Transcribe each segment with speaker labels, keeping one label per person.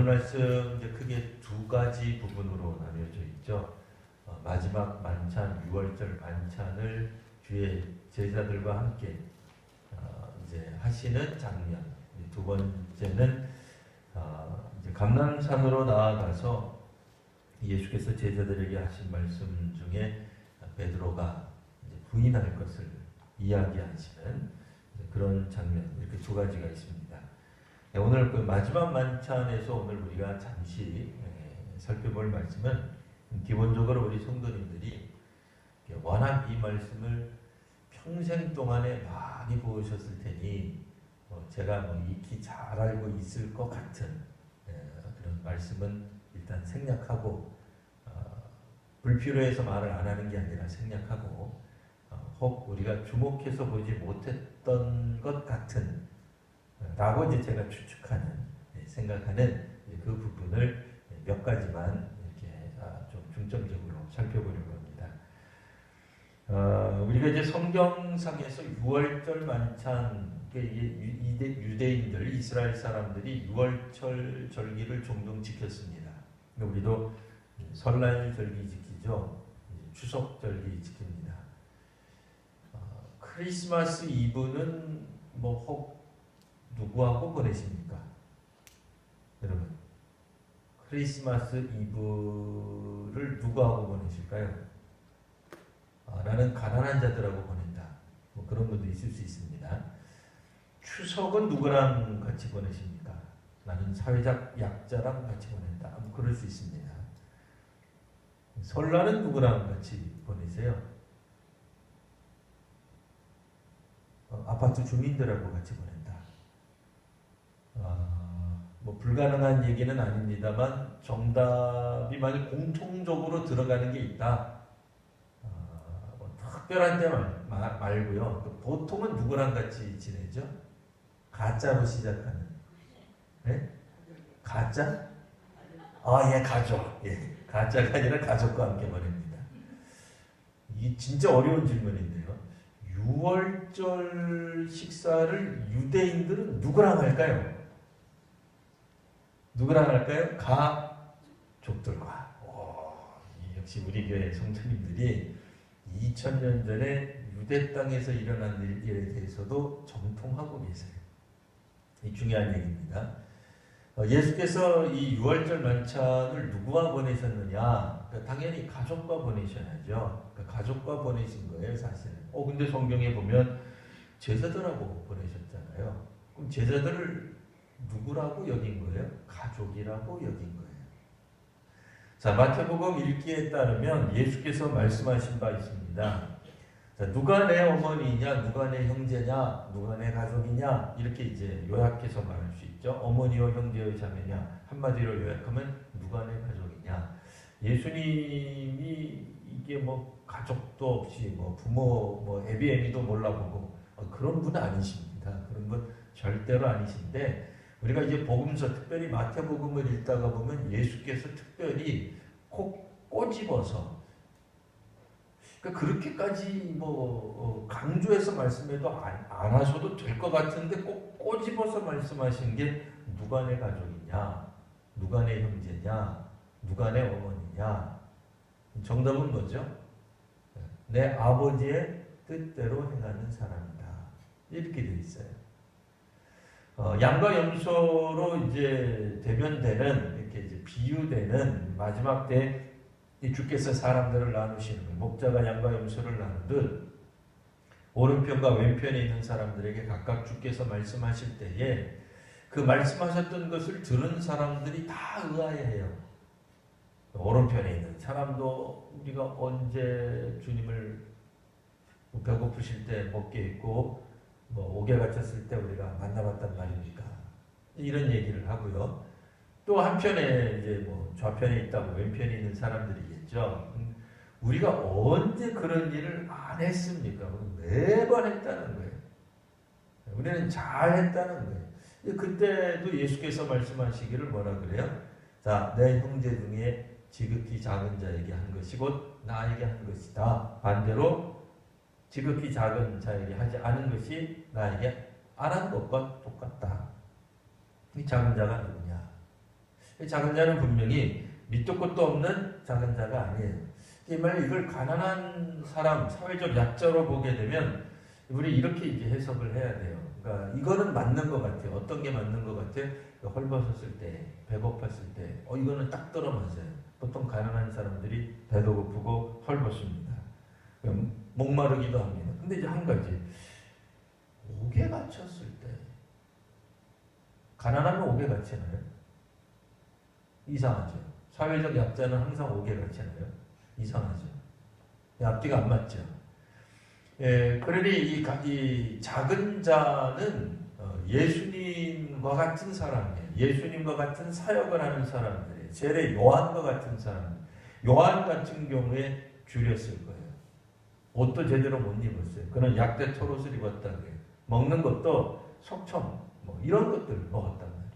Speaker 1: 말씀 이제 크게 두 가지 부분으로 나뉘어져 있죠. 마지막 만찬, 6월절 만찬을 주의 제자들과 함께 이제 하시는 장면. 두 번째는 이제 감람산으로 나아가서 예수께서 제자들에게 하신 말씀 중에 베드로가 이제 부인할 것을 이야기하시는 그런 장면, 이렇게 두 가지가 있습니다. 오늘 그 마지막 만찬에서 오늘 우리가 잠시 살펴볼 말씀은 기본적으로 우리 성도님들이 워낙 이 말씀을 평생 동안에 많이 보셨을 테니 제가 익히 잘 알고 있을 것 같은 그런 말씀은 일단 생략하고 불필요해서 말을 안 하는 게 아니라 생략하고 혹 우리가 주목해서 보지 못했던 것 같은 라고 이제 제가 추측하는 생각하는 그 부분을 몇 가지만 이렇게 좀 중점적으로 살펴보려고 합니다. 우리가 이제 성경상에서 6월절 만찬, 유대인들, 이스라엘 사람들이 6월절 절기를 종종 지켰습니다. 우리도 설날 절기 지키죠. 추석 절기 지킵니다. 크리스마스 이브는 혹 누구하고 보내십니까? 여러분, 크리스마스 이브를 누구하고 보내실까요? 나는 가난한 자들하고 보낸다. 그런 분도 있을 수 있습니다. 추석은 누구랑 같이 보내십니까? 나는 사회적 약자랑 같이 보낸다. 그럴 수 있습니다. 설날은 누구랑 같이 보내세요? 아파트 주민들하고 같이 보낸다. 불가능한 얘기는 아닙니다만 정답이 만약 공통적으로 들어가는 게 있다. 특별한 때 말고요. 보통은 누구랑 같이 지내죠? 가짜로 시작하는. 네? 가짜? 예, 가족. 예, 가짜가 아니라 가족과 함께 보냅니다. 이게 진짜 어려운 질문인데요. 6월절 식사를 유대인들은 누구랑 할까요? 누구랑 할까요? 가족들과. 역시 우리 교회 성도님들이 2000년 전에 유대 땅에서 일어난 일에 대해서도 정통하고 계세요. 이 중요한 얘기입니다. 예수께서 이 6월절 만찬을 누구와 보내셨느냐? 당연히 가족과 보내셔야죠. 가족과 보내신 거예요, 사실. 근데 성경에 보면 제자들하고 보내셨잖아요. 그럼 제자들을 누구라고 여긴 거예요? 가족이라고 여긴 거예요. 자, 마태복음 읽기에 따르면 예수께서 말씀하신 바 있습니다. 자, 누가 내 어머니냐, 누가 내 형제냐, 누가 내 가족이냐, 이렇게 이제 요약해서 말할 수 있죠. 어머니요, 형제요, 자매냐, 한마디로 요약하면 누가 내 가족이냐. 예수님이 이게 가족도 없이 부모 애비애미도 몰라보고 그런 분 아니십니다. 그런 분 절대로 아니신데, 우리가 이제 복음서, 특별히 마태복음을 읽다가 보면 예수께서 특별히 꼭 꼬집어서, 그렇게까지 강조해서 말씀해도 안 하셔도 될 것 같은데 꼭 꼬집어서 말씀하신 게 누가 내 가족이냐, 누가 내 형제냐, 누가 내 어머니냐. 정답은 뭐죠? 내 아버지의 뜻대로 행하는 사람이다. 이렇게 되어 있어요. 양과 염소로 이제 대변되는, 이렇게 이제 비유되는 마지막 때 주께서 사람들을 나누시는, 목자가 양과 염소를 나누듯 오른편과 왼편에 있는 사람들에게 각각 주께서 말씀하실 때에 그 말씀하셨던 것을 들은 사람들이 다 의아해해요. 오른편에 있는 사람도 우리가 언제 주님을 배고프실 때 먹게 했고 옥에 갇혔을 때 우리가 만나봤단 말입니까? 이런 얘기를 하고요. 또 한편에 이제 좌편에 있다고 왼편에 있는 사람들이겠죠. 우리가 언제 그런 일을 안 했습니까? 매번 했다는 거예요. 우리는 잘 했다는 거예요. 그때도 예수께서 말씀하시기를 뭐라 그래요? 자, 내 형제 중에 지극히 작은 자에게 한 것이 곧 나에게 한 것이다. 반대로 지극히 작은 자에게 하지 않은 것이 나에게 안 한 것과 똑같다. 이 작은 자가 누구냐? 이 작은 자는 분명히 밑도 끝도 없는 작은 자가 아니에요. 이걸 가난한 사람, 사회적 약자로 보게 되면 우리 이렇게 이제 해석을 해야 돼요. 그러니까 이거는 맞는 것 같아요. 어떤 게 맞는 것 같아요? 헐벗었을 때, 배고팠을 때, 이거는 딱 들어맞아요. 보통 가난한 사람들이 배도 고프고 헐벗습니다. 목마르기도 합니다. 근데 이제 한 가지, 옥에 갇혔을 때, 가난하면 옥에 갇히나요? 이상하죠. 사회적 약자는 항상 옥에 갇히나요? 이상하죠. 앞뒤가 안 맞죠. 그러니 이 작은 자는 예수님과 같은 사람이에요. 예수님과 같은 사역을 하는 사람들이에요. 제례 요한과 같은 사람. 요한 같은 경우에 줄였을 거예요. 옷도 제대로 못 입었어요. 그는 약대 털옷을 입었다고 해요. 먹는 것도 속청 이런 것들을 먹었단 말이에요.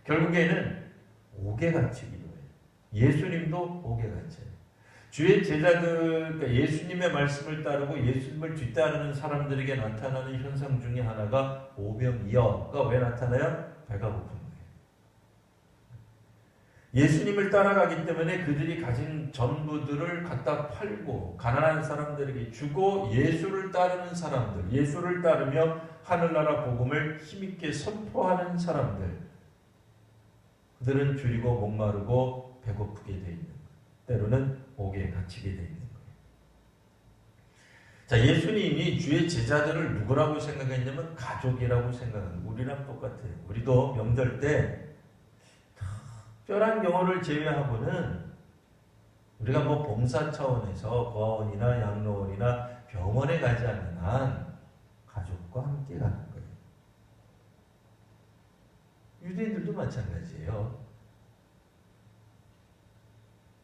Speaker 1: 결국에는 옥에 갇히기도 해요. 예수님도 옥에 갇혀요. 주의 제자들, 그러니까 예수님의 말씀을 따르고 예수님을 뒤따르는 사람들에게 나타나는 현상 중에 하나가 오병이어가 왜 나타나요? 배가 고픈 거예요. 예수님을 따라가기 때문에 그들이 가진 전부들을 갖다 팔고 가난한 사람들에게 주고 예수를 따르는 사람들, 예수를 따르며 하늘나라 복음을 힘있게 선포하는 사람들, 그들은 줄이고 목마르고 배고프게 되어 있는 거예요. 때로는 옥에 갇히게 되어 있는 거예요. 자, 예수님이 주의 제자들을 누구라고 생각했냐면 가족이라고 생각합니다. 우리랑 똑같아요. 우리도 명절 때 특별한 경우를 제외하고는 우리가 봉사 차원에서 거원이나 양로원이나 병원에 가지 않는 한 가족과 함께 가는 거예요. 유대인들도 마찬가지예요.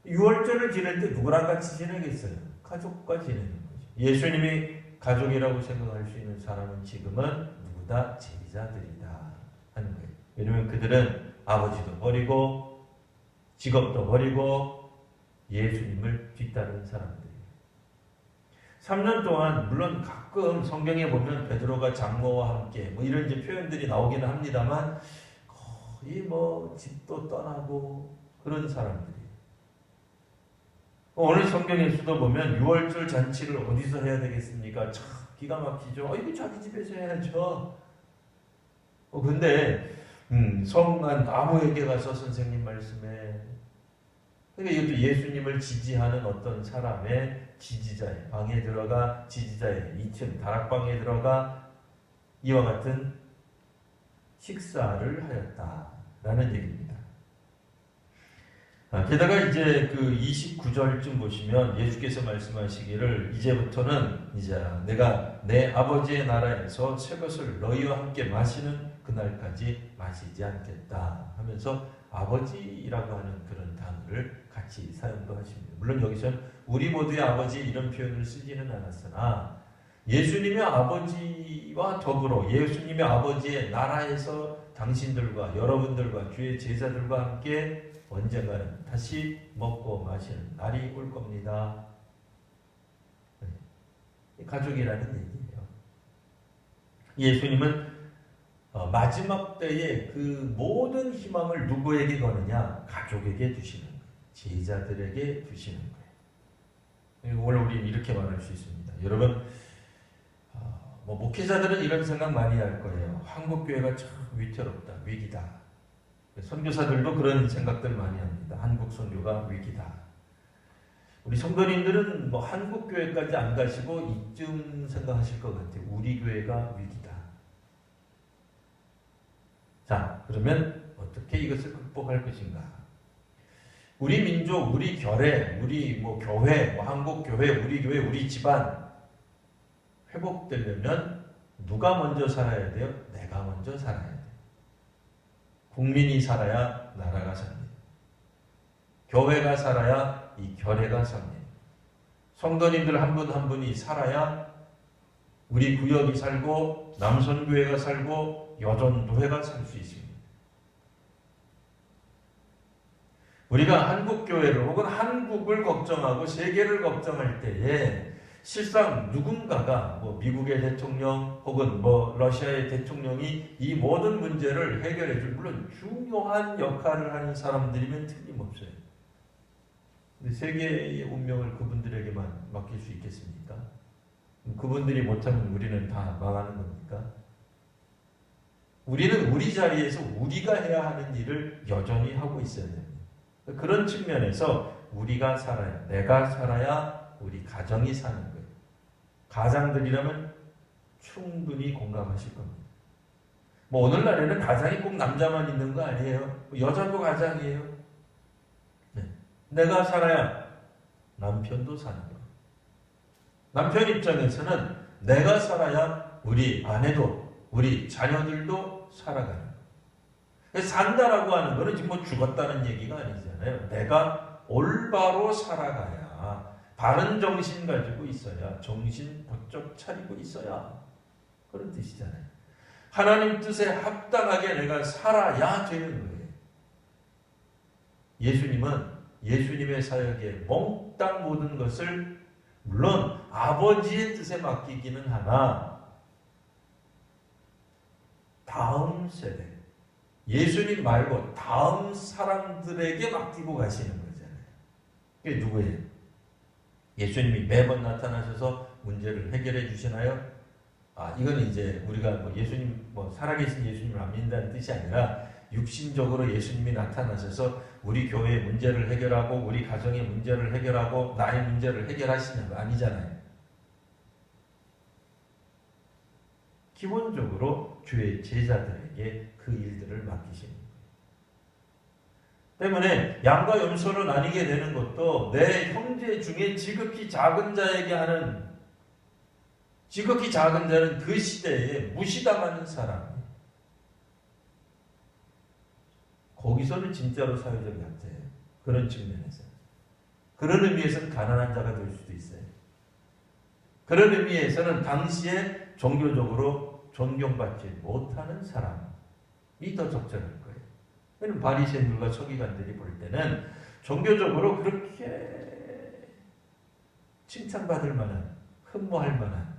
Speaker 1: 유월절을 지낼 때 누구랑 같이 지내겠어요? 가족과 지내는 거죠. 예수님이 가족이라고 생각할 수 있는 사람은 지금은 누구다? 제자들이다 하는 거예요. 왜냐하면 그들은 아버지도 버리고 직업도 버리고 예수님을 뒤따르는 사람들이에요. 3년 동안 물론 가끔 성경에 보면 베드로가 장모와 함께 이런 이제 표현들이 나오기는 합니다만 거의 집도 떠나고 그런 사람들이에요. 오늘 성경에서도 보면 6월절 잔치를 어디서 해야 되겠습니까? 참 기가 막히죠. 이거 자기 집에서 해야죠. 근데 성난 나무에게 가서 선생님 말씀에 그러니까 이것도 예수님을 지지하는 어떤 사람의 지지자의 방에 들어가 지지자의 2층 다락방에 들어가 이와 같은 식사를 하였다라는 얘기입니다. 게다가 이제 그 29절쯤 보시면 예수께서 말씀하시기를 이제부터는 내가 내 아버지의 나라에서 새 것을 너희와 함께 마시는 그날까지 마시지 않겠다 하면서 아버지라고 하는 그런 단어를 같이 사용도 하십니다. 물론 여기서는 우리 모두의 아버지 이런 표현을 쓰지는 않았으나 예수님의 아버지와 더불어 예수님의 아버지의 나라에서 당신들과 여러분들과 주의 제자들과 함께 언젠가는 다시 먹고 마시는 날이 올 겁니다. 가족이라는 얘기예요. 예수님은 마지막 때에 그 모든 희망을 누구에게 거느냐? 가족에게 주시는 거예요. 제자들에게 주시는 거예요. 오늘 우리는 이렇게 말할 수 있습니다. 여러분, 목회자들은 이런 생각 많이 할 거예요. 한국교회가 참 위태롭다, 위기다. 선교사들도 그런 생각들 많이 합니다. 한국 선교가 위기다. 우리 성도님들은 한국교회까지 안 가시고 이쯤 생각하실 것 같아요. 우리 교회가 위기다. 자, 그러면 어떻게 이것을 극복할 것인가? 우리 민족, 우리 결의, 우리 교회, 한국교회, 우리 교회, 우리 집안 회복되려면 누가 먼저 살아야 돼요? 내가 먼저 살아야 돼요. 국민이 살아야 나라가 삽니다. 교회가 살아야 이 결회가 삽니다. 성도님들 한 분 한 분이 살아야 우리 구역이 살고 남선교회가 살고 여전도회가 살 수 있습니다. 우리가 한국교회를 혹은 한국을 걱정하고 세계를 걱정할 때에 실상 누군가가 뭐 미국의 대통령 혹은 뭐 러시아의 대통령이 이 모든 문제를 해결해 줄 물론 중요한 역할을 하는 사람들이면 틀림없어요. 근데 세계의 운명을 그분들에게만 맡길 수 있겠습니까? 그분들이 못하면 우리는 다 망하는 겁니까? 우리는 우리 자리에서 우리가 해야 하는 일을 여전히 하고 있어야 됩니다. 그런 측면에서 우리가 살아야, 내가 살아야 우리 가정이 사는 거예요. 가장들이라면 충분히 공감하실 겁니다. 뭐 오늘날에는 가장이 꼭 남자만 있는 거 아니에요. 여자도 가장이에요. 네. 내가 살아야 남편도 사는 거예요. 남편 입장에서는 내가 살아야 우리 아내도 우리 자녀들도 살아가는 거예요. 산다라고 하는 거는 지금 뭐 죽었다는 얘기가 아니잖아요. 내가 올바로 살아가야 바른 정신 가지고 있어야 정신 번쩍 차리고 있어야 그런 뜻이잖아요. 하나님 뜻에 합당하게 내가 살아야 되는 거예요. 예수님은 예수님의 사역에 몽땅 모든 것을 물론 아버지의 뜻에 맡기기는 하나 다음 세대 예수님 말고 다음 사람들에게 맡기고 가시는 거잖아요. 그게 누구예요? 예수님이 매번 나타나셔서 문제를 해결해 주시나요? 이건 이제 우리가 뭐 예수님, 뭐 살아계신 예수님을 안 믿는다는 뜻이 아니라 육신적으로 예수님이 나타나셔서 우리 교회의 문제를 해결하고 우리 가정의 문제를 해결하고 나의 문제를 해결하시냐가 아니잖아요. 기본적으로 주의 제자들에게 그 일들을 맡기십니다. 때문에 양과 염소로 나뉘게 되는 것도 내 형제 중에 지극히 작은 자에게 하는 지극히 작은 자는 그 시대에 무시당하는 사람. 거기서는 진짜로 사회적 약자예요. 그런 측면에서. 그런 의미에서는 가난한 자가 될 수도 있어요. 그런 의미에서는 당시에 종교적으로 존경받지 못하는 사람이 더 적절할 거예요. 바리새인들과 서기관들이 볼 때는 종교적으로 그렇게 칭찬받을 만한, 흠모할 만한,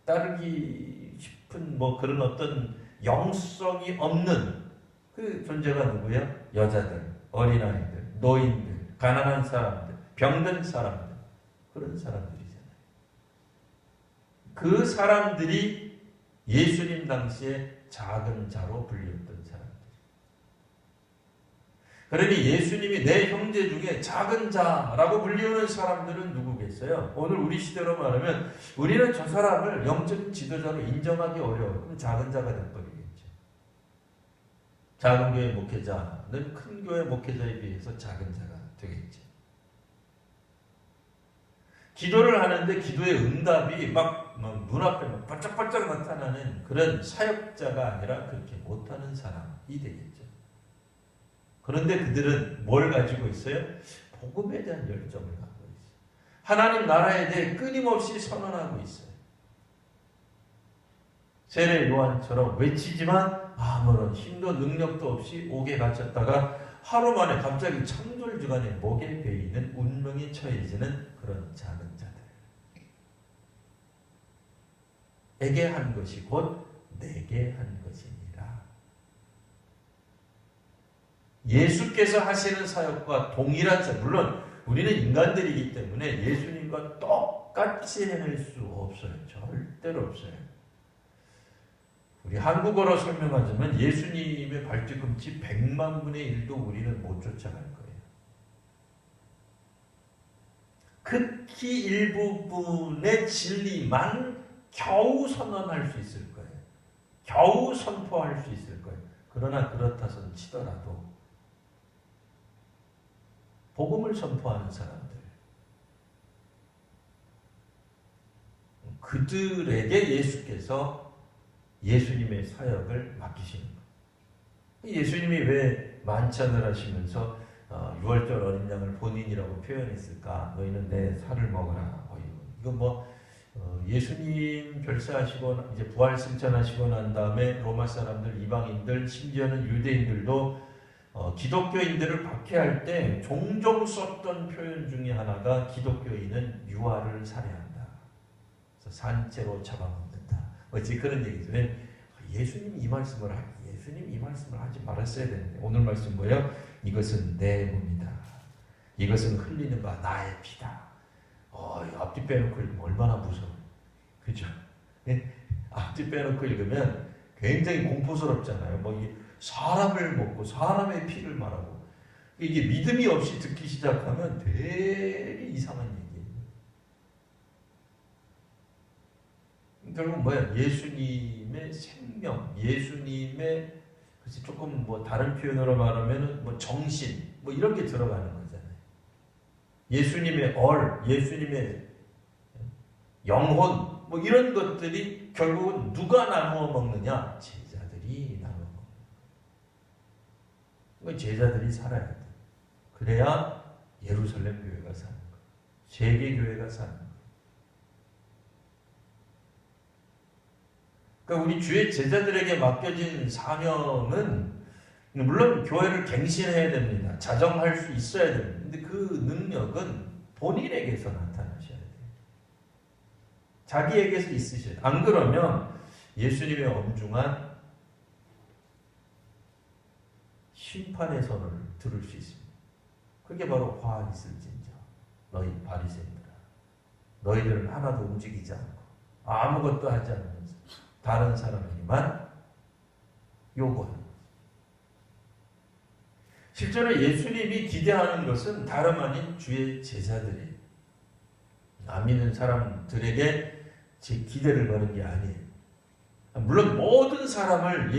Speaker 1: 따르기 싶은 뭐 그런 어떤 영성이 없는 그 존재가 누구야? 여자들, 어린아이들, 노인들, 가난한 사람들, 병든 사람들, 그런 사람들이잖아요. 그 사람들이 예수님 당시에 작은 자로 불렸던 사람. 그러니 예수님이 내 형제 중에 작은 자라고 불리우는 사람들은 누구겠어요? 오늘 우리 시대로 말하면 우리는 저 사람을 영적 지도자로 인정하기 어려워요. 그럼 작은 자가 돼버리겠죠. 작은 교회 목회자는 큰 교회 목회자에 비해서 작은 자가 되겠죠. 기도를 하는데 기도의 응답이 막 눈앞에 막 반짝반짝 나타나는 그런 사역자가 아니라 그렇게 못하는 사람이 되겠죠. 그런데 그들은 뭘 가지고 있어요? 복음에 대한 열정을 갖고 있어요. 하나님 나라에 대해 끊임없이 선언하고 있어요. 세례 요한처럼 외치지만 아무런 힘도 능력도 없이 옥에 갇혔다가 하루 만에 갑자기 창졸주간에 목에 베이는 운명에 처해지는 그런 작은 자들에게 한 것이 곧 내게 한 것이니라. 예수께서 하시는 사역과 동일한 사역, 물론 우리는 인간들이기 때문에 예수님과 똑같이 해낼 수 없어요. 절대로 없어요. 우리 한국어로 설명하자면 예수님의 발뒤꿈치 100만 분의 1도 우리는 못 쫓아갈 거예요. 극히 일부분의 진리만 겨우 선언할 수 있을 거예요. 겨우 선포할 수 있을 거예요. 그러나 그렇다선 치더라도 복음을 선포하는 사람들, 그들에게 예수께서 예수님의 사역을 맡기시는 거예요. 예수님이 왜 만찬을 하시면서 6월절 어린 양을 본인이라고 표현했을까? 너희는 내 살을 먹어라. 이거 예수님 별세하시고 이제 부활 승천하시고 난 다음에 로마 사람들, 이방인들, 심지어는 유대인들도 기독교인들을 박해할 때 종종 썼던 표현 중에 하나가 기독교인은 유아를 살해한다. 산채로 잡아먹는다. 어찌 그런 얘기죠. 예수님이 이 말씀을 하지 말았어야 되는데 오늘 말씀 뭐예요? 이것은 내 몸이다. 이것은 흘리는 바 나의 피다. 앞뒤 빼놓고 읽으면 얼마나 무서워요. 그죠? 앞뒤 빼놓고 읽으면 굉장히 공포스럽잖아요. 사람을 먹고 사람의 피를 말하고 이게 믿음이 없이 듣기 시작하면 되게 이상한 얘기예요. 결국 뭐야? 예수님의 생명, 예수님의 그래서 조금 다른 표현으로 말하면은 정신 이런 게 들어가는 거잖아요. 예수님의 예수님의 영혼 이런 것들이 결국은 누가 나누어 먹느냐? 제자들이 나누어 먹는 거예요. 제자들이 살아야 돼. 그래야 예루살렘 교회가 사는 거예요. 세계 교회가 사는 거예요. 그러니까 우리 주의 제자들에게 맡겨진 사명은 물론 교회를 갱신해야 됩니다. 자정할 수 있어야 됩니다. 근데 그 능력은 본인에게서 나타나셔야 돼요. 자기에게서 있으셔야 돼요. 안 그러면 예수님의 엄중한 심판의 선을 들을 수 있습니다. 그게 바로 화 있을진저 너희 바리새인들아 너희들은 하나도 움직이지 않고 아무것도 하지 않으면서 다른 사람에게만 요구하는 거죠. 실제로 예수님이 기대하는 것은 다름 아닌 주의 제자들이 안 믿는 사람들에게 제 기대를 거는 게 아니에요. 물론 모든 사람을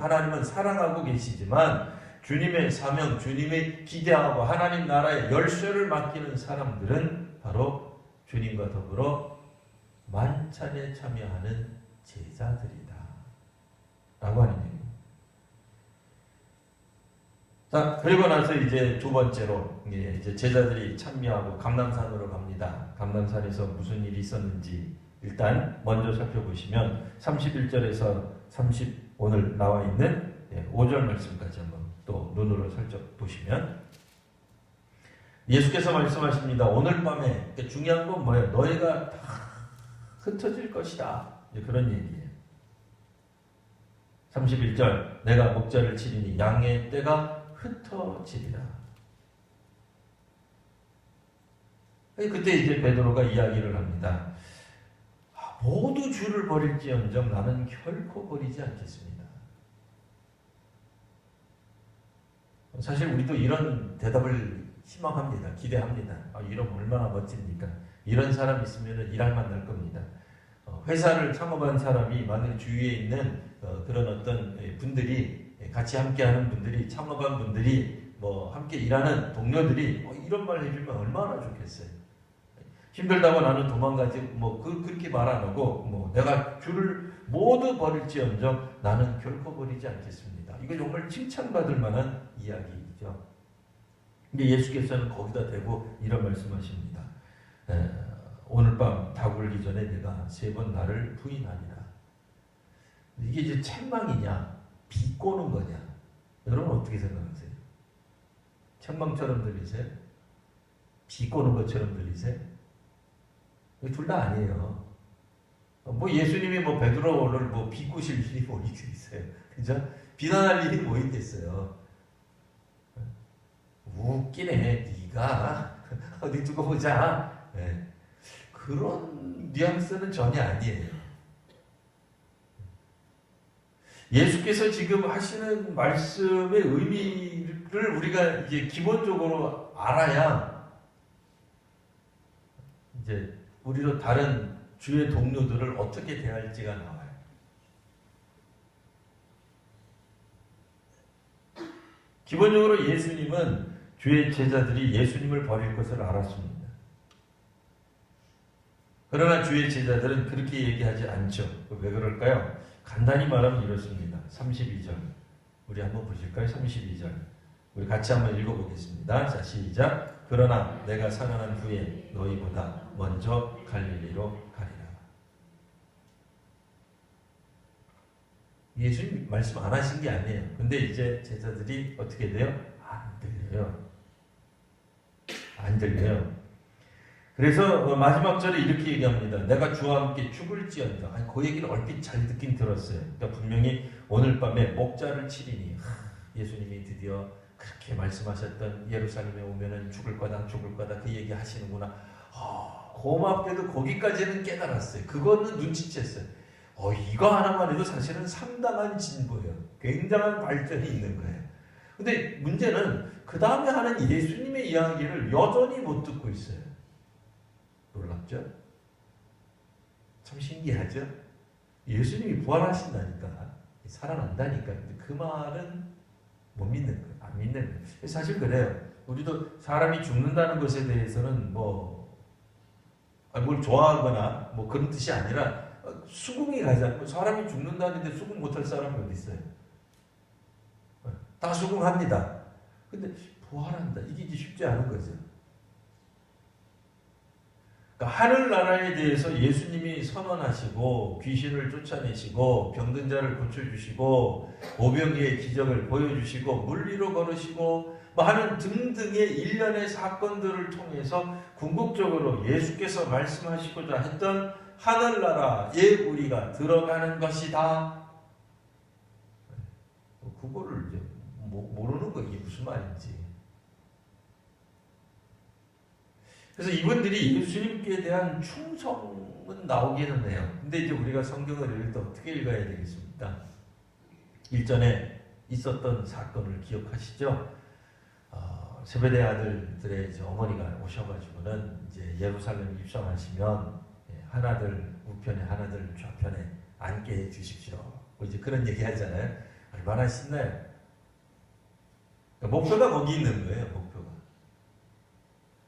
Speaker 1: 하나님은 사랑하고 계시지만 주님의 사명, 주님의 기대하고 하나님 나라의 열쇠를 맡기는 사람들은 바로 주님과 더불어 만찬에 참여하는 제자들이다. 라고 하는 얘기입니다. 자, 그리고 나서 이제 두 번째로 이제 제자들이 참여하고 감람산으로 갑니다. 감람산에서 무슨 일이 있었는지 일단 먼저 살펴보시면 31절에서 오늘 나와 있는 5절 말씀까지 한번 또 눈으로 살짝 보시면 예수께서 말씀하십니다. 오늘 밤에 중요한 건 뭐예요? 너희가 다 흩어질 것이다. 그런 얘기예요. 31절 내가 목자를 치리니 양의 떼가 흩어지리라. 그때 이제 베드로가 이야기를 합니다. 모두 주를 버릴지언정 나는 결코 버리지 않겠습니다. 사실 우리도 이런 대답을 희망합니다. 기대합니다. 이러면 얼마나 멋집니까? 이런 사람 있으면 일할 만날 겁니다. 회사를 창업한 사람이 만약 주위에 있는 그런 어떤 분들이 같이 함께하는 분들이 창업한 분들이 함께 일하는 동료들이 이런 말 해주면 얼마나 좋겠어요. 힘들다고 나는 도망가지 그렇게 말 안 하고 내가 주를 모두 버릴지언정 나는 결코 버리지 않겠습니다. 이거 정말 칭찬받을 만한 이야기죠. 근데 예수께서는 거기다 대고 이런 말씀하십니다. 오늘 밤 다 굴기 전에 내가 3번 나를 부인하리라. 이게 이제 책망이냐 비꼬는 거냐? 여러분 어떻게 생각하세요? 책망처럼 들리세요? 비꼬는 것처럼 들리세요? 둘 다 아니에요. 예수님이 베드로를 비꼬실 일이 뭐 있어요? 그죠? 비난할 일이 뭐 있겠어요? 웃기네, 네가 어디 두고 보자. 네. 그런 뉘앙스는 전혀 아니에요. 예수께서 지금 하시는 말씀의 의미를 우리가 이제 기본적으로 알아야 이제 우리로 다른 주의 동료들을 어떻게 대할지가 나와요. 기본적으로 예수님은 주의 제자들이 예수님을 버릴 것을 알았습니다. 그러나 주의 제자들은 그렇게 얘기하지 않죠. 왜 그럴까요? 간단히 말하면 이렇습니다. 32절 우리 한번 보실까요? 32절 우리 같이 한번 읽어보겠습니다. 자, 시작. 그러나 내가 살아난 후에 너희보다 먼저 갈릴리로 가리라. 예수님 말씀 안 하신 게 아니에요. 근데 이제 제자들이 어떻게 돼요? 안 들려요. 안 들려요. 그래서 마지막 절에 이렇게 얘기합니다. 내가 주와 함께 죽을지언정. 아니, 그 얘기를 얼핏 잘 듣긴 들었어요. 그러니까 분명히 오늘 밤에 목자를 치리니 예수님이 드디어 그렇게 말씀하셨던 예루살렘에 오면은 죽을 거다 그 얘기 하시는구나. 고맙게도 거기까지는 깨달았어요. 그거는 눈치챘어요. 이거 하나만 해도 사실은 상당한 진보예요. 굉장한 발전이 있는 거예요. 근데 문제는 그 다음에 하는 예수님의 이야기를 여전히 못 듣고 있어요. 놀랍죠? 참 신기하죠? 예수님이 부활하신다니까, 살아난다니까. 근데 그 말은 못 믿는 거예요. 안 믿는 거예요. 사실 그래요. 우리도 사람이 죽는다는 것에 대해서는 뭘 좋아하거나 그런 뜻이 아니라 수긍이 가지 않고, 사람이 죽는다는데 수긍 못할 사람이 어디 있어요? 다 수긍합니다. 근데 부활한다. 이게 이제 쉽지 않은 거죠. 그러니까 하늘나라에 대해서 예수님이 선언하시고 귀신을 쫓아내시고 병든 자를 고쳐주시고 오병이의 기적을 보여주시고 물리로 걸으시고 하는 등등의 일련의 사건들을 통해서 궁극적으로 예수께서 말씀하시고자 했던 하늘나라에 우리가 들어가는 것이다. 그거를 이제 모르는 거, 이게 무슨 말인지. 그래서 이분들이 예수님께 대한 충성은 나오기는 해요. 근데 이제 우리가 성경을 읽을 때 어떻게 읽어야 되겠습니까? 일전에 있었던 사건을 기억하시죠? 세베대 아들들의 이제 어머니가 오셔가지고는 이제 예루살렘 입성하시면 하나들 우편에 하나들 좌편에 앉게 해 주십시오. 이제 그런 얘기 하잖아요. 얼마나 신나요? 그러니까 목표가 거기 있는 거예요. 목표가.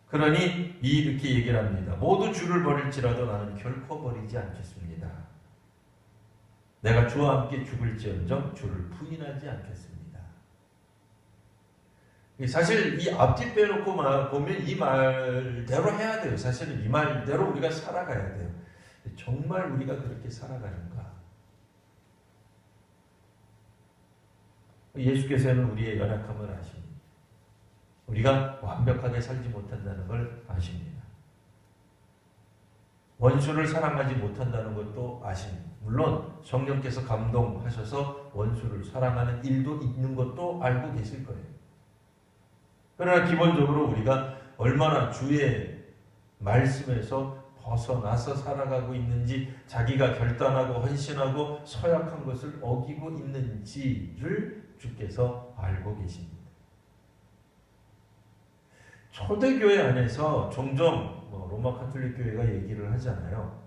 Speaker 1: 그러니 이렇게 얘기를 합니다. 모두 주를 버릴지라도 나는 결코 버리지 않겠습니다. 내가 주와 함께 죽을지언정 주를 부인하지 않겠습니다. 사실 이 앞뒤 빼놓고 보면 이 말대로 해야 돼요. 사실은 이 말대로 우리가 살아가야 돼요. 정말 우리가 그렇게 살아가는가? 예수께서는 우리의 연약함을 아십니다. 우리가 완벽하게 살지 못한다는 걸 아십니다. 원수를 사랑하지 못한다는 것도 아십니다. 물론 성령께서 감동하셔서 원수를 사랑하는 일도 있는 것도 알고 계실 거예요. 그러나 기본적으로 우리가 얼마나 주의 말씀에서 벗어나서 살아가고 있는지, 자기가 결단하고 헌신하고 서약한 것을 어기고 있는지를 주께서 알고 계십니다. 초대교회 안에서 종종 로마 카톨릭 교회가 얘기를 하잖아요.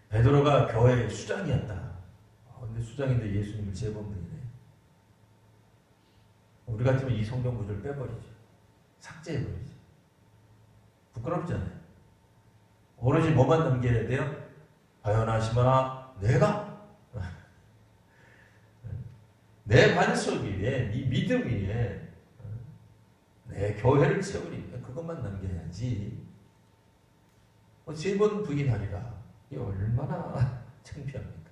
Speaker 1: 베드로가 교회의 수장이었다. 근데 수장인데 예수님을 재범부이네. 우리 같으면 이 성경 구절을 빼버리죠. 삭제해버리죠. 부끄럽잖아요. 오로지 뭐만 남겨야 돼요? 하여나시마나 내가 내 반석 위에, 네 믿음 위에 내 교회를 세우리. 그것만 남겨야지. 3번 부인하리라. 이게 얼마나 창피합니까?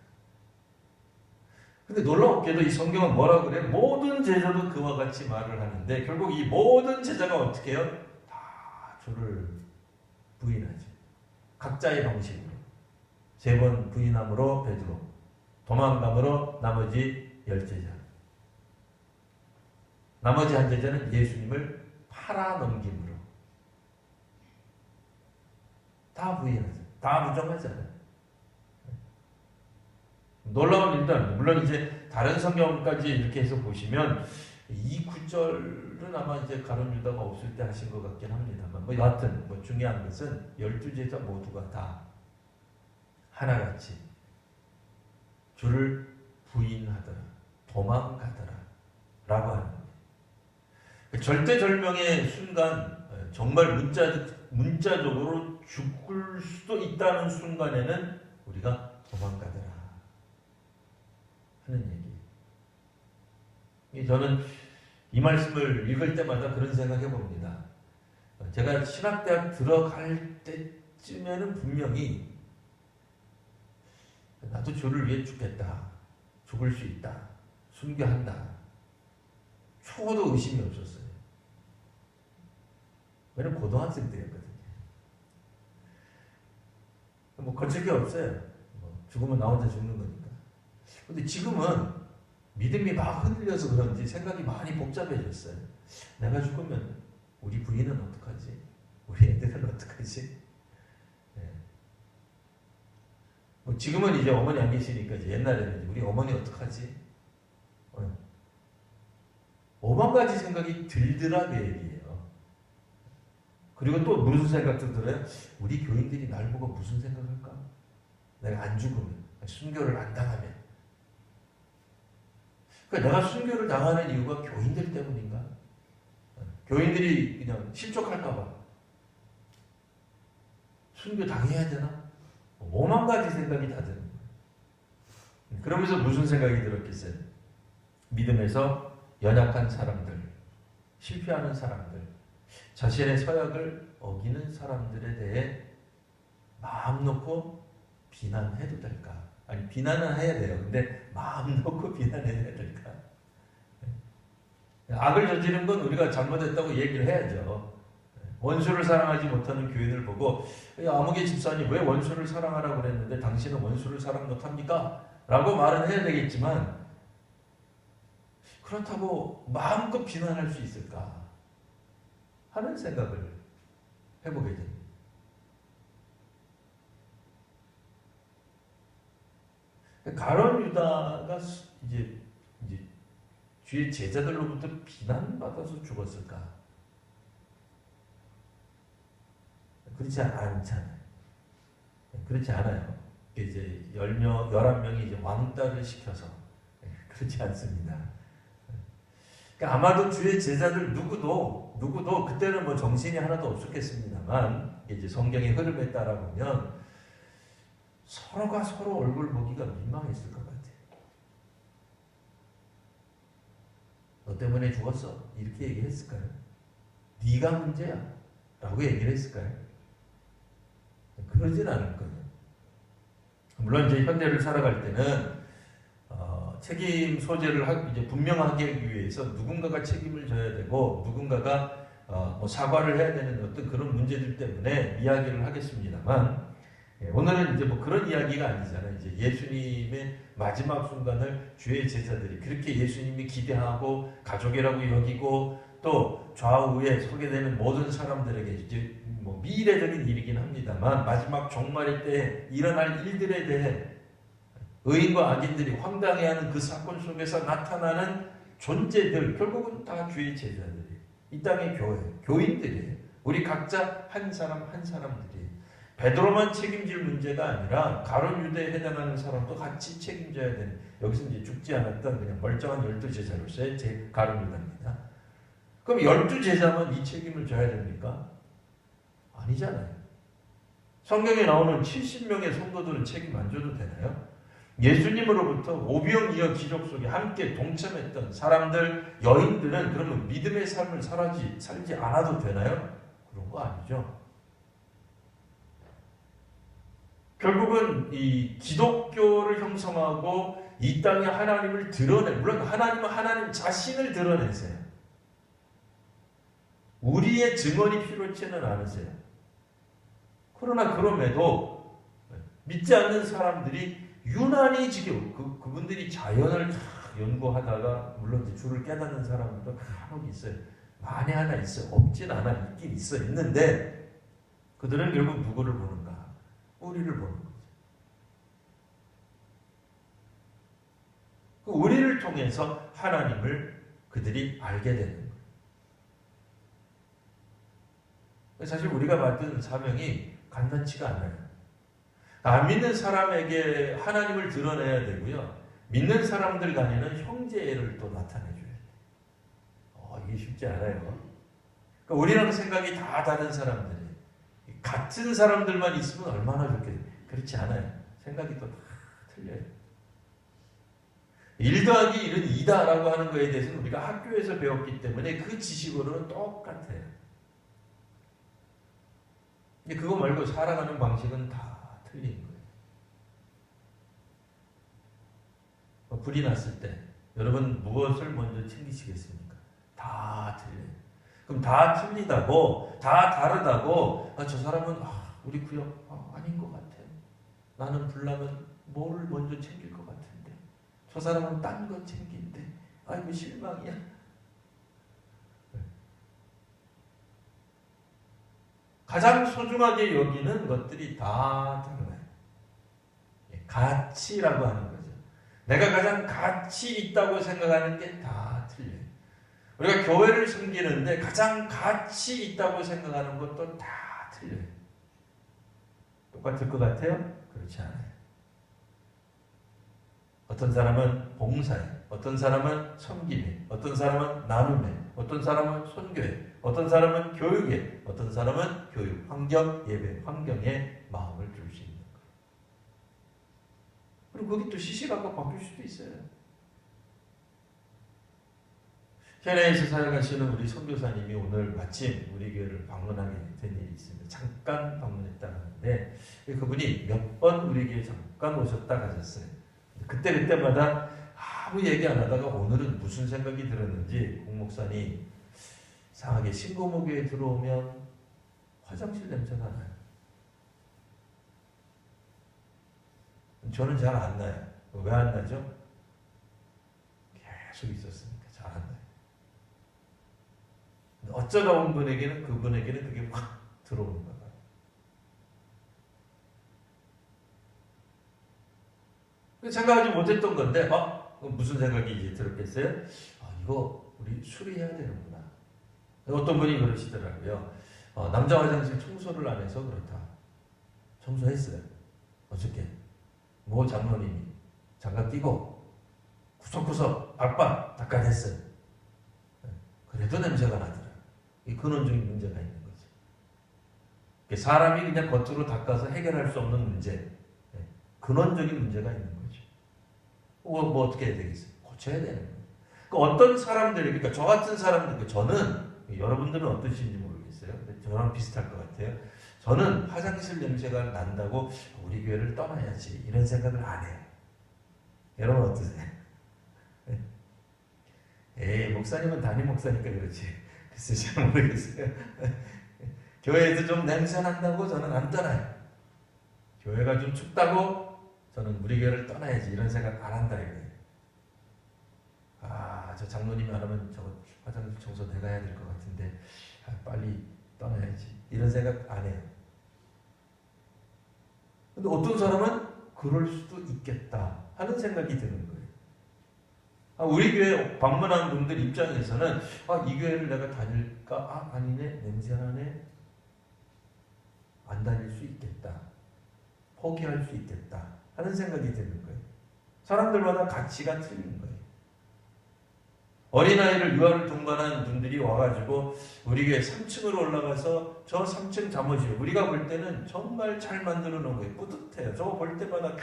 Speaker 1: 근데 놀랍게도 이 성경은 뭐라 그래? 모든 제자도 그와 같이 말을 하는데 결국 이 모든 제자가 어떻게 해요? 다 주를 부인하죠. 각자의 방식으로. 3번 부인함으로 베드로, 도망감으로 나머지 10제자. 나머지 한 제자는 예수님을 팔아넘김으로. 다 부인하죠. 다 부정하잖아요. 놀라운 일단, 물론 이제 다른 성경까지 이렇게 해서 보시면 이 구절은 아마 이제 가룟 유다가 없을 때 하신 것 같긴 합니다만, 여하튼 중요한 것은 12제자 모두가 다 하나같이 주를 부인하더라, 도망가더라 라고 하는 겁니다. 절대절명의 순간, 정말 문자적으로 죽을 수도 있다는 순간에는 우리가 도망가더라 하는 얘기. 저는 이 말씀을 읽을 때마다 그런 생각해 봅니다. 제가 신학대학 들어갈 때쯤에는 분명히 나도 주를 위해 죽겠다, 죽을 수 있다, 순교한다, 초도 의심이 없었어요. 왜냐면 고등학생 때였거든요. 뭐 거칠 게 없어요. 죽으면 나 혼자 죽는 거니까. 근데 지금은 믿음이 막 흔들려서 그런지 생각이 많이 복잡해졌어요. 내가 죽으면 우리 부인은 어떡하지? 우리 애들은 어떡하지? 네. 뭐 지금은 이제 어머니 안 계시니까 이제 옛날에는 우리 어머니 어떡하지? 오만 가지 생각이 들더라 그 얘기예요. 그리고 또 무슨 생각도 들어요? 우리 교인들이 날 보고 무슨 생각할까? 내가 안 죽으면, 순교를 안 당하면. 그러니까 내가 순교를 당하는 이유가 교인들 때문인가? 교인들이 그냥 실족할까봐 순교 당해야 되나? 오만 가지 생각이 다 드는 거예요. 그러면서 무슨 생각이 들었겠어요? 믿음에서 연약한 사람들, 실패하는 사람들, 자신의 서약을 어기는 사람들에 대해 마음 놓고 비난해도 될까? 아니, 비난은 해야 돼요. 근데 마음 놓고 비난해야 될까? 악을 저지른 건 우리가 잘못했다고 얘기를 해야죠. 원수를 사랑하지 못하는 교인을 보고 아무개 집사님 왜 원수를 사랑하라고 그랬는데 당신은 원수를 사랑 못합니까? 라고 말은 해야 되겠지만 그렇다고 마음껏 비난할 수 있을까? 하는 생각을 해보게 됩니다. 가룟 유다가 이제 주의 제자들로부터 비난받아서 죽었을까? 그렇지 않잖아요. 그렇지 않아요. 이제 11명이 이제 왕따를 시켜서 그렇지 않습니다. 그러니까 아마도 주의 제자들 누구도 그때는 뭐 정신이 하나도 없었겠습니다만 이제 성경의 흐름에 따라 보면 서로가 서로 얼굴 보기가 민망했을 것 같아요. 너 때문에 죽었어. 이렇게 얘기했을까요? 네가 문제야. 라고 얘기를 했을까요? 그러진 않을 거예요. 물론 이제 현대를 살아갈 때는 책임 소재를 이제 분명하게 하기 위해서 누군가가 책임을 져야 되고 누군가가 뭐 사과를 해야 되는 어떤 그런 문제들 때문에 이야기를 하겠습니다만 오늘은 이제 뭐 그런 이야기가 아니잖아요. 이제 예수님의 마지막 순간을 주의 제자들이 그렇게 예수님이 기대하고 가족이라고 여기고 또 좌우에 서게 되는 모든 사람들에게 이제 뭐 미래적인 일이긴 합니다만 마지막 종말의 때 일어날 일들에 대해 의인과 악인들이 황당해하는 그 사건 속에서 나타나는 존재들 결국은 다 주의 제자들이 이 땅의 교인들이에요. 우리 각자 한 사람 한 사람들이 베드로만 책임질 문제가 아니라 가룟 유대에 해당하는 사람도 같이 책임져야 되는 여기서 이제 죽지 않았던 그냥 멀쩡한 12제자로서의 가룟 유다입니다. 그럼 12제자만 이 책임을 져야 됩니까? 아니잖아요. 성경에 나오는 70명의 성도들은 책임 안 져도 되나요? 예수님으로부터 오병이어 기적 속에 함께 동참했던 사람들, 여인들은 그러면 믿음의 삶을 살지 않아도 되나요? 그런 거 아니죠. 결국은 이 기독교를 형성하고 이 땅에 하나님을 물론 하나님은 하나님 자신을 드러내세요. 우리의 증언이 필요치는 않으세요. 그러나 그럼에도 믿지 않는 사람들이 유난히 지금 그분들이 자연을 다 연구하다가 물론 이제 주를 깨닫는 사람들도 간혹 있어요. 만에 하나 있어요. 없진 않아. 있긴 있어. 있는데 그들은 결국 누구를 보는가? 우리를 보는 거죠. 그 우리를 통해서 하나님을 그들이 알게 되는 거예요. 사실 우리가 맡은 사명이 간단치가 않아요. 안 믿는 사람에게 하나님을 드러내야 되고요. 믿는 사람들 간에는 형제를 또 나타내줘야 돼요. 이게 쉽지 않아요. 그러니까 우리랑 생각이 다 다른 사람들이 같은 사람들만 있으면 얼마나 좋겠어요. 그렇지 않아요. 생각이 또 다 틀려요. 1 더하기 1은 2다라고 하는 거에 대해서는 우리가 학교에서 배웠기 때문에 그 지식으로는 똑같아요. 근데 그거 말고 살아가는 방식은 다 틀린 거예요. 불이 났을 때 여러분 무엇을 먼저 챙기시겠습니까? 다 틀려요. 그럼 다 틀리다고, 다 다르다고, 저 사람은 우리 구역 아닌 것 같아요. 나는 불나면 뭘 먼저 챙길 것 같은데 저 사람은 딴 거 챙긴대. 아이고 실망이야. 가장 소중하게 여기는 것들이 다 달라요. 가치라고 하는 거죠. 내가 가장 가치 있다고 생각하는 게 다 틀려요. 우리가 교회를 섬기는데 가장 가치 있다고 생각하는 것도 다 틀려요. 똑같을 것 같아요? 그렇지 않아요. 어떤 사람은 봉사에, 어떤 사람은 섬김에, 어떤 사람은 나눔에, 어떤 사람은 선교에, 어떤 사람은 교육에, 어떤 사람은 교육, 환경, 예배, 환경에 마음을 줄 수 있는 거예요. 그리고 그게 또 시시각각 바뀔 수도 있어요. 캐나다에서 사역하시는 우리 선교사님이 오늘 마침 우리 교회를 방문하게 된 일이 있습니다. 잠깐 방문했다는데 그분이 몇 번 우리 교회에 잠깐 오셨다 가셨어요. 그때마다 아무 얘기 안 하다가 오늘은 무슨 생각이 들었는지 공 목사님 이상하게 신고모교에 들어오면 화장실 냄새가 나요. 저는 잘 안 나요. 왜 안 나죠? 계속 있었으니까 잘 안 나요. 어쩌다 온 분에게는 그분에게는 그게 확 들어오는 거예요. 생각하지 못했던 건데 무슨 생각이 이제 들었겠어요? 이거 우리 수리해야 되는구나. 어떤 분이 그러시더라고요. 남자 화장실 청소를 안 해서 그렇다. 청소했어요. 어저께 모 장로님이 장갑 끼고 구석구석 박박 닦아냈어요. 그래도 냄새가 나더라. 이 근원적인 문제가 있는 거죠. 사람이 그냥 겉으로 닦아서 해결할 수 없는 문제, 근원적인 문제가 있는 거죠. 뭐 어떻게 해야 되겠어요? 고쳐야 되는 거예요. 어떤 사람들이, 그러니까 저 같은 사람들, 저는 여러분들은 어떠신지 모르겠어요. 근데 저랑 비슷할 것 같아요. 저는 화장실 냄새가 난다고 우리 교회를 떠나야지 이런 생각을 안 해요. 여러분 어떠세요? 목사님은 담임 목사니까 그렇지. 글쎄 잘 모르겠어요. 교회에서 좀 냄새 난다고 저는 안 떠나요. 교회가 좀 춥다고 저는 우리 교회를 떠나야지 이런 생각 안 한다 이거예요. 저 장로님이 안 하면 저 화장실 청소 내가 해야 될 것 같은데 빨리 떠나야지 이런 생각 안 해요. 근데 어떤 사람은 그럴 수도 있겠다 하는 생각이 드는 거예요. 우리 교회 방문한 분들 입장에서는 이 교회를 내가 다닐까? 아니네, 냄새나네, 안 다닐 수 있겠다, 포기할 수 있겠다 하는 생각이 드는 거예요. 사람들마다 가치가 틀린 거예요. 어린아이를 유아를 동반한 분들이 와가지고 우리 교회 3층으로 올라가서 저 3층 잠옷이요. 우리가 볼 때는 정말 잘 만들어 놓은 거예요. 뿌듯해요. 저거 볼 때마다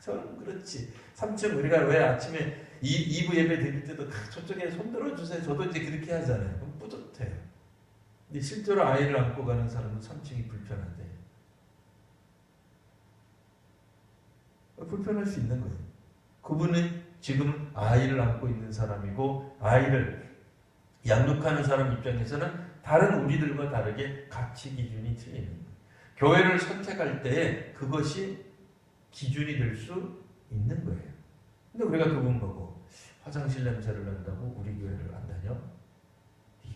Speaker 1: 저는 그렇지. 3층 우리가 왜 아침에 2부 예배 드릴 때도 저쪽에 손 들어주세요. 저도 이제 그렇게 하잖아요. 그럼 뿌듯해요. 근데 실제로 아이를 안고 가는 사람은 3층이 불편한데 불편할 수 있는 거예요. 그분은 지금 아이를 안고 있는 사람이고 아이를 양육하는 사람 입장에서는 다른 우리들과 다르게 가치 기준이 틀리는 거예요. 교회를 선택할 때 그것이 기준이 될 수 있는 거예요. 근데 우리가 그분 보고 화장실 냄새를 난다고 우리 교회를 안 다녀?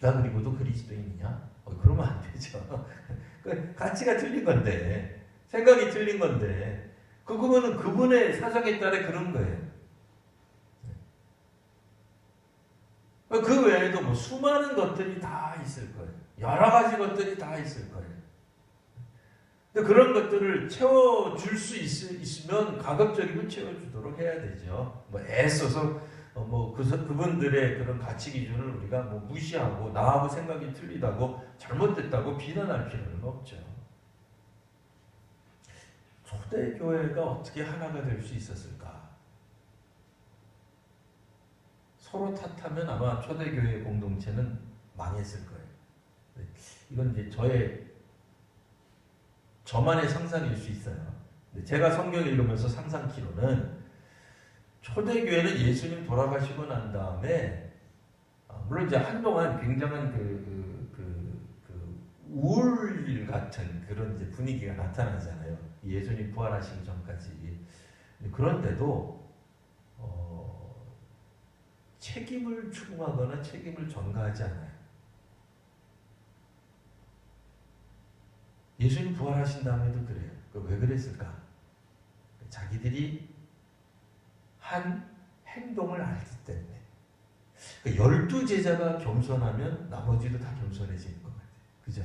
Speaker 1: 네가 그리고도 그리스도인이냐? 그러면 안 되죠. 가치가 틀린 건데, 생각이 틀린 건데, 그거는 그분의 사정에 따라 그런 거예요. 그 외에도 뭐 수많은 것들이 다 있을 거예요. 여러 가지 것들이 다 있을 거예요. 근데 그런 것들을 채워줄 수 있으면 가급적이면 채워주도록 해야 되죠. 뭐 애써서 그분들의 그런 가치 기준을 우리가 무시하고 나하고 생각이 틀리다고 잘못됐다고 비난할 필요는 없죠. 초대교회가 어떻게 하나가 될 수 있었을까? 서로 탓하면 아마 초대교회 공동체는 망했을 거예요. 이건 이제 저만의 상상일 수 있어요. 제가 성경을 읽으면서 상상키로는 초대교회는 예수님 돌아가시고 난 다음에 물론 이제 한동안 굉장한 우울 같은 그런 이제 분위기가 나타나잖아요. 예수님 부활하시기 전까지. 그런데도 책임을 추궁하거나 책임을 전가하지 않아요. 예수님 부활하신 다음에도 그래요. 왜 그랬을까? 자기들이 한 행동을 알기 때문에. 12제자가 겸손하면 나머지도 다 겸손해지는 것 같아요. 그죠?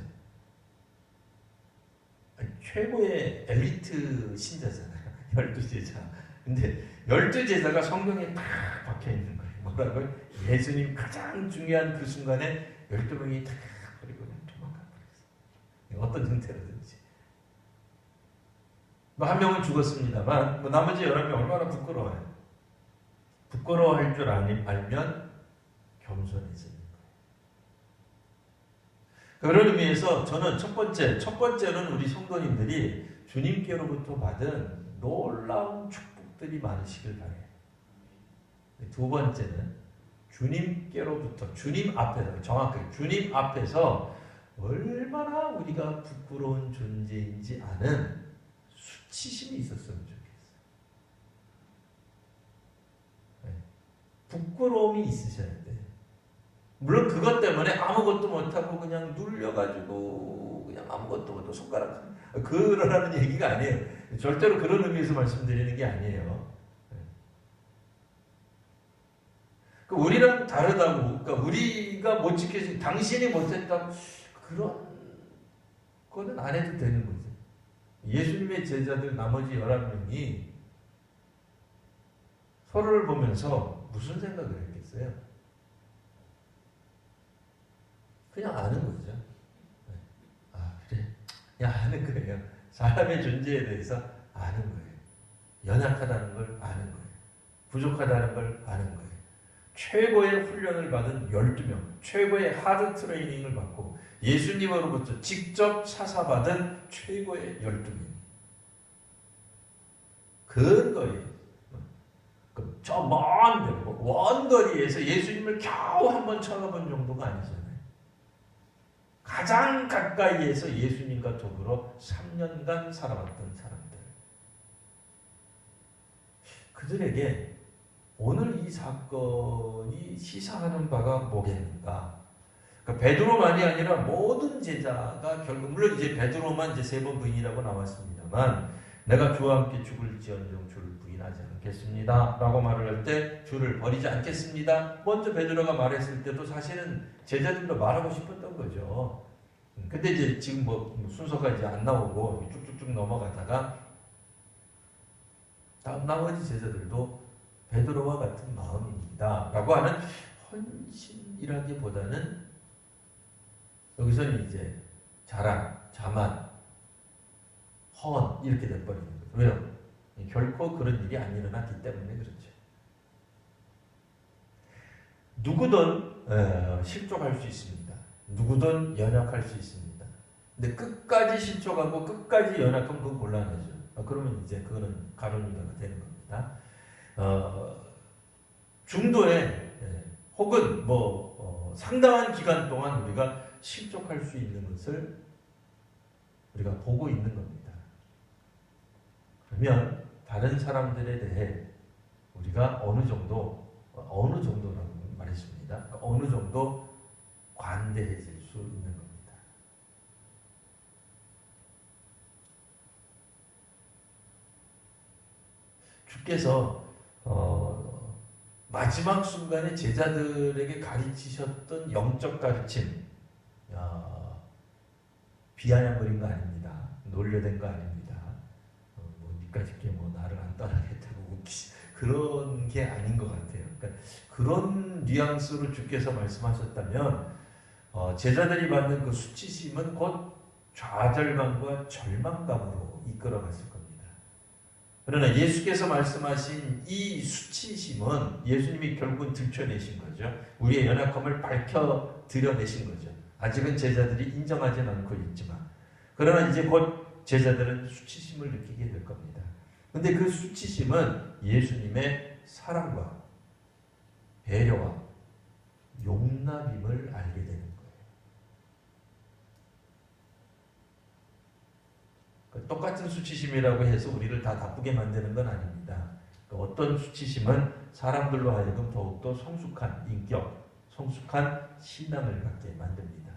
Speaker 1: 최고의 엘리트 신자잖아요. 12제자. 근데 12제자가 성경에 딱 박혀 있는 거예요. 뭐라고요? 예수님 가장 중요한 그 순간에 12명이 다 버리고 그냥 도망가 버렸어요. 어떤 형태로든지. 한 명은 죽었습니다만 나머지 11명 얼마나 부끄러워요. 부끄러워할 줄 알면 겸손해지는 거예요. 그런 의미에서 저는 첫 번째는 우리 성도님들이 주님께로부터 받은 놀라운 축복들이 많으시길 바라요. 두 번째는 주님께로부터, 주님 앞에서, 정확하게 주님 앞에서 얼마나 우리가 부끄러운 존재인지 아는 수치심이 있었으면 좋겠어요. 부끄러움이 있으셔야 돼요. 물론 그것 때문에 아무것도 못하고 그냥 눌려가지고 그냥 아무것도 못하고 손가락 그러라는 얘기가 아니에요. 절대로 그런 의미에서 말씀드리는 게 아니에요. 우리랑 다르다고, 그러니까 우리가 못 지켜진, 당신이 못했다고 그런 거는 안 해도 되는 거죠. 예수님의 제자들 나머지 11명이 서로를 보면서 무슨 생각을 했겠어요? 그냥 아는 거죠. 아, 그래. 그냥 아는 거예요. 사람의 존재에 대해서 아는 거예요. 연약하다는 걸 아는 거예요. 부족하다는 걸 아는 거예요. 최고의 훈련을 받은 12명, 최고의 하드 트레이닝을 받고 예수님으로부터 직접 사사받은 최고의 12명. 근거리, 저 먼 거리에서 예수님을 겨우 한번 쳐다본 정도가 아니잖아요. 가장 가까이에서 예수님과 더불어 3년간 살아왔던 사람들. 그들에게 오늘 이 사건이 시사하는 바가 뭐겠는가? 그러니까 베드로만이 아니라 모든 제자가 결국, 물론 이제 베드로만 이제 3번 부인이라고 나왔습니다만, 내가 주와 함께 죽을지언정 주를 부인하지 않겠습니다 라고 말을 할 때 주를 버리지 않겠습니다. 먼저 베드로가 말했을 때도 사실은 제자들도 말하고 싶었던 거죠. 근데 이제 지금 뭐 순서가 이제 안 나오고 쭉쭉쭉 넘어가다가 다음 나머지 제자들도 베드로와 같은 마음입니다 라고 하는 헌신이라기보다는 여기서는 이제 자랑, 자만, 허언 이렇게 돼버리는 거죠. 왜요? 결코 그런 일이 안 일어났기 때문에 그렇죠. 누구든 실족할 수 있습니다. 누구든 연약할 수 있습니다. 근데 끝까지 실족하고 끝까지 연약하면 그건 곤란하죠. 그러면 이제 그거는 가론유다가 되는 겁니다. 중도에 혹은 상당한 기간 동안 우리가 실족할 수 있는 것을 우리가 보고 있는 겁니다. 그러면 다른 사람들에 대해 우리가 어느 정도라고 말했습니다. 어느 정도 관대해질 수 있는 겁니다. 주께서 마지막 순간에 제자들에게 가르치셨던 영적 가르침, 비아냥거린 거 아닙니다. 놀려댄 거 아닙니다. 니까짓게 나를 안 따라겠다고 그런 게 아닌 것 같아요. 그러니까 그런 뉘앙스로 주께서 말씀하셨다면 제자들이 받는 그 수치심은 곧 좌절감과 절망감으로 이끌어갔을 겁니다. 그러나 예수께서 말씀하신 이 수치심은 예수님이 결국은 들춰내신 거죠. 우리의 연약함을 밝혀 드러내신 거죠. 아직은 제자들이 인정하지는 않고 있지만, 그러나 이제 곧 제자들은 수치심을 느끼게 될 겁니다. 근데 그 수치심은 예수님의 사랑과 배려와 용납임을 알게 되는 거예요. 똑같은 수치심이라고 해서 우리를 다 나쁘게 만드는 건 아닙니다. 어떤 수치심은 사람들로 하여금 더욱더 성숙한 인격, 성숙한 신앙을 갖게 만듭니다.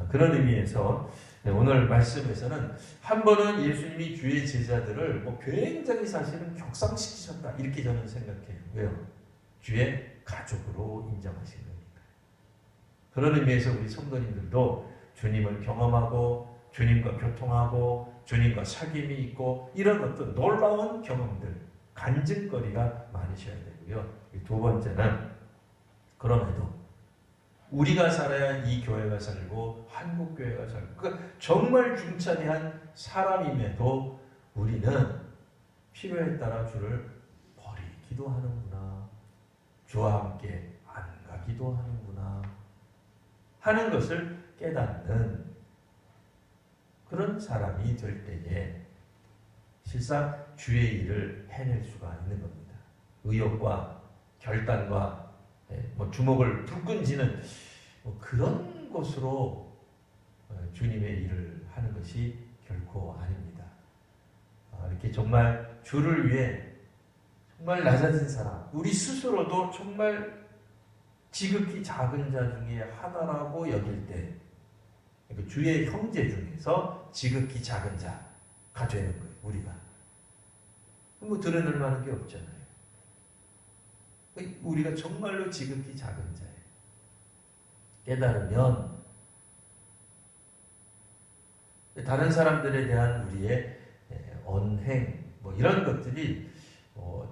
Speaker 1: 그런 의미에서 오늘 말씀에서는 한 번은 예수님이 주의 제자들을 굉장히 사실은 격상시키셨다 이렇게 저는 생각해요. 왜요? 주의 가족으로 인정하신 거니까. 그런 의미에서 우리 성도님들도 주님을 경험하고 주님과 교통하고 주님과 사귐이 있고 이런 어떤 놀라운 경험들, 간증거리가 많으셔야 되고요. 두 번째는 그럼에도 우리가 살아야 이 교회가 살고 한국교회가 살고 그러니까 정말 중차대한 사람임에도 우리는 필요에 따라 주를 버리기도 하는구나. 주와 함께 안 가기도 하는구나 하는 것을 깨닫는 그런 사람이 될 때에 실상 주의 일을 해낼 수가 있는 겁니다. 의욕과 결단과 주먹을 불끈 쥐는 그런 것으로 주님의 일을 하는 것이 결코 아닙니다. 이렇게 정말 주를 위해 정말 낮아진 사람, 우리 스스로도 정말 지극히 작은 자 중에 하나라고 여길 때 주의 형제 중에서 지극히 작은 자가 되는 거예요. 우리가 드러낼 만한 게 없잖아요. 우리가 정말로 지극히 작은 자예요. 깨달으면 다른 사람들에 대한 우리의 언행 이런 것들이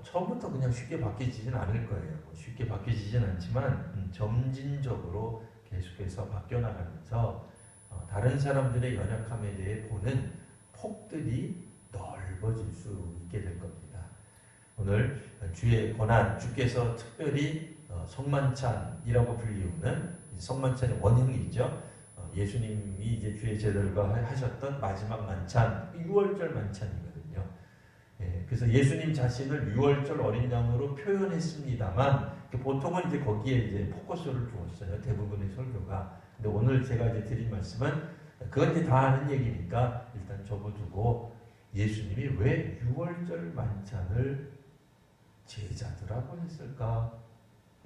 Speaker 1: 처음부터 그냥 쉽게 바뀌지는 않을 거예요. 쉽게 바뀌지진 않지만 점진적으로 계속해서 바뀌어나가면서 다른 사람들의 연약함에 대해 보는 폭들이 넓어질 수 있게 될 겁니다. 오늘 주의 고난, 주께서 특별히 성만찬이라고 불리우는 성만찬의 원형이죠. 예수님이 이제 주의 제자들과 하셨던 마지막 만찬, 6월절 만찬이거든요. 그래서 예수님 자신을 6월절 어린 양으로 표현했습니다만 보통은 이제 거기에 이제 포커스를 두었어요. 대부분의 설교가. 근데 오늘 제가 이제 드린 말씀은 그건 이제 다 아는 얘기니까 일단 접어두고 예수님이 왜 6월절 만찬을 제자들하고 했을까?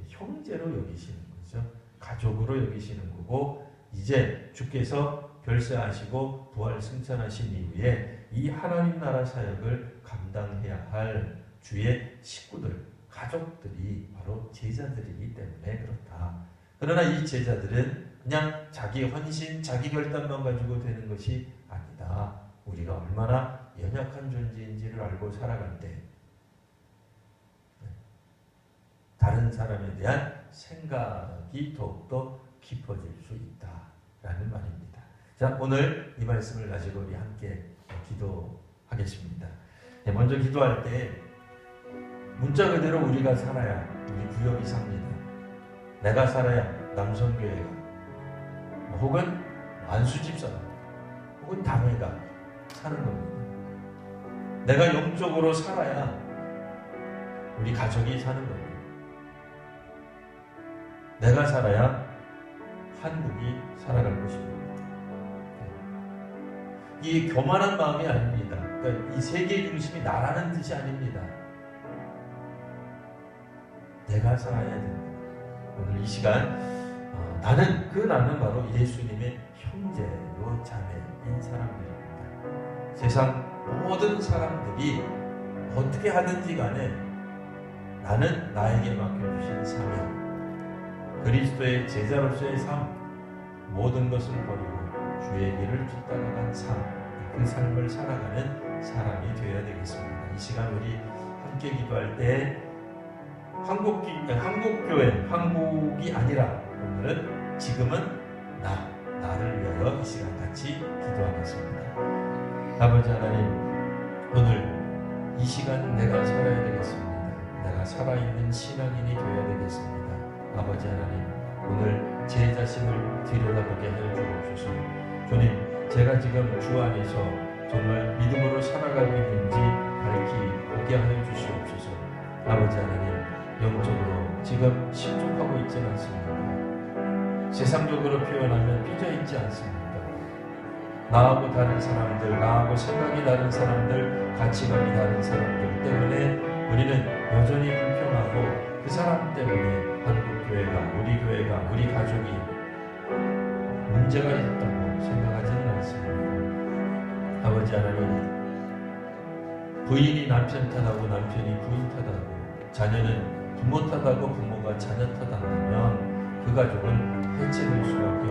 Speaker 1: 형제로 여기시는 거죠. 가족으로 여기시는 거고 이제 주께서 별세하시고 부활 승천하신 이후에 이 하나님 나라 사역을 감당해야 할 주의 식구들, 가족들이 바로 제자들이기 때문에 그렇다. 그러나 이 제자들은 그냥 자기 헌신, 자기 결단만 가지고 되는 것이 아니다. 우리가 얼마나 연약한 존재인지를 알고 살아갈 때 다른 사람에 대한 생각이 더욱더 깊어질 수 있다라는 말입니다. 자, 오늘 이 말씀을 가지고 우리 함께 기도하겠습니다. 먼저 기도할 때 문자 그대로 우리가 살아야 우리 구역이 삽니다. 내가 살아야 남성교회가 혹은 안수집사가 혹은 당회가 사는 겁니다. 내가 영적으로 살아야 우리 가족이 사는 겁니다. 내가 살아야 한국이 살아갈 것입니다. 이 교만한 마음이 아닙니다. 그러니까 이 세계 중심이 나라는 뜻이 아닙니다. 내가 살아야 됩니다. 오늘 이 시간 나는 바로 예수님의 형제요 자매인 사람들입니다. 세상 모든 사람들이 어떻게 하든지 간에 나는 나에게 맡겨주신 사명, 그리스도의 제자로서의 삶, 모든 것을 버리고 주의 길을 뒤따라간 삶, 그 삶을 살아가는 사람이 되어야 되겠습니다. 이 시간 우리 함께 기도할 때 한국교회, 한국이 아니라 오늘은 지금은 나를 위하여 이 시간 같이 기도하겠습니다. 아버지 하나님, 오늘 이 시간 내가 살아야 되겠습니다. 내가 살아있는 신앙인이 되어야 되겠습니다. 아버지 하나님, 오늘 제 자신을 들여다보게 하여 주옵소서. 주님, 제가 지금 주 안에서 정말 믿음으로 살아가고 있는지 밝히 보게 하여 주시옵소서. 아버지 하나님, 영적으로 지금 신족하고 있지는 않습니다. 세상적으로 표현하면 삐져 있지 않습니다. 나하고 다른 사람들, 나하고 생각이 다른 사람들, 가치관이 다른 사람들 때문에 우리는 여전히 불평하고 그 사람 때문에 한국교회가, 우리 교회가, 우리 가족이 문제가 있다고 생각하지는 않습니다. 아버지 하나님, 부인이 남편 탓하고 남편이 부인 탓하고 자녀는 부모 탓하고 부모가 자녀 탓한다면 그 가족은 해체될 수밖에 없습니다.